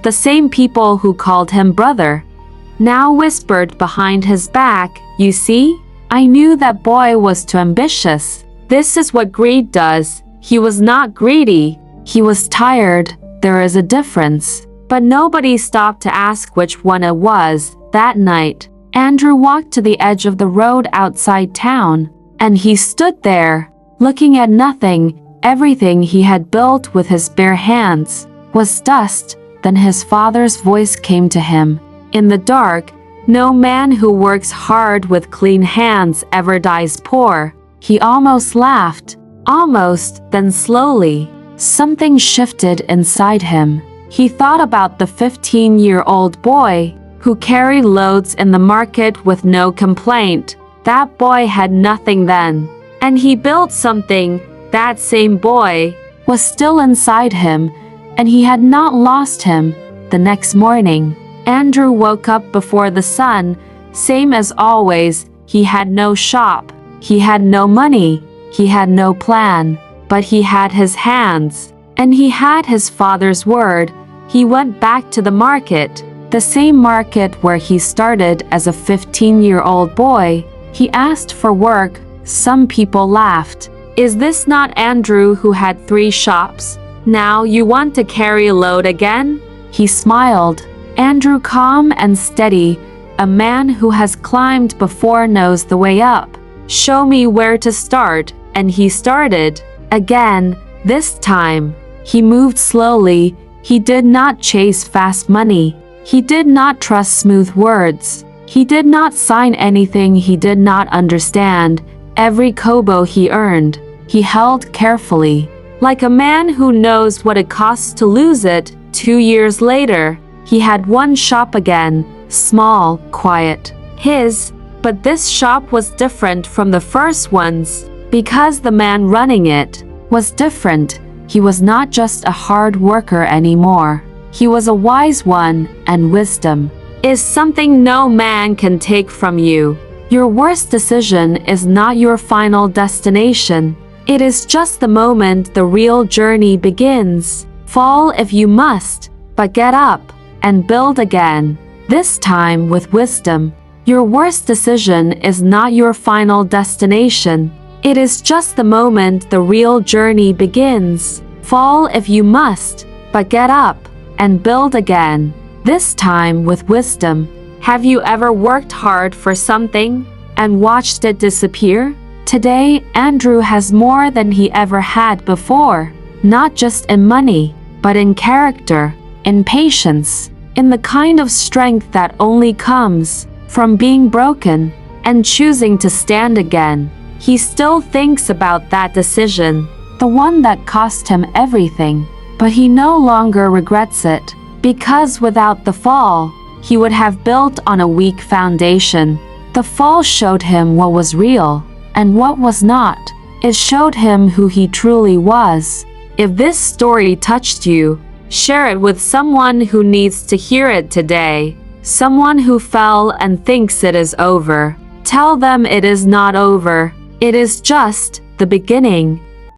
The same people who called him brother now whispered behind his back, "You see? I knew that boy was too ambitious. This is what greed does. He was not greedy. He was tired. There is a difference." But nobody stopped to ask which one it was. That night, Andrew walked to the edge of the road outside town, and he stood there, looking at nothing. Everything he had built with his bare hands was dust. Then his father's voice came to him. In the dark, no man who works hard with clean hands ever dies poor. He almost laughed. Almost, then slowly, something shifted inside him. He thought about the 15-year-old boy who carried loads in the market with no complaint. That boy had nothing then, and he built something. That same boy was still inside him, and he had not lost him. The next morning, Andrew woke up before the sun. Same as always, he had no shop. He had no money. He had no plan. But he had his hands, and he had his father's word. He went back to the market, the same market where he started as a 15-year-old boy. He asked for work. Some people laughed. "Is this not Andrew who had 3 shops? Now you want to carry a load again?" He smiled. Andrew, calm and steady, a man who has climbed before, knows the way up. "Show me where to start." And he started. Again, this time, he moved slowly. He did not chase fast money. He did not trust smooth words. He did not sign anything he did not understand. Every kobo he earned, he held carefully, like a man who knows what it costs to lose it. 2 years later, he had one shop again, small, quiet, his. But this shop was different from the first ones, because the man running it was different. He was not just a hard worker anymore. He was a wise one, and wisdom is something no man can take from you. Your worst decision is not your final destination. It is just the moment the real journey begins. Fall if you must, but get up and build again, this time with wisdom. Your worst decision is not your final destination. It is just the moment the real journey begins. Fall if you must, but get up and build again, this time with wisdom. Have you ever worked hard for something and watched it disappear? Today, Andrew has more than he ever had before, not just in money, but in character, in patience, in the kind of strength that only comes from being broken and choosing to stand again. He still thinks about that decision, the one that cost him everything, but he no longer regrets it, because without the fall, he would have built on a weak foundation. The fall showed him what was real and what was not. It showed him who he truly was. If this story touched you, share it with someone who needs to hear it today. Someone who fell and thinks it is over. Tell them it is not over. It is just the beginning.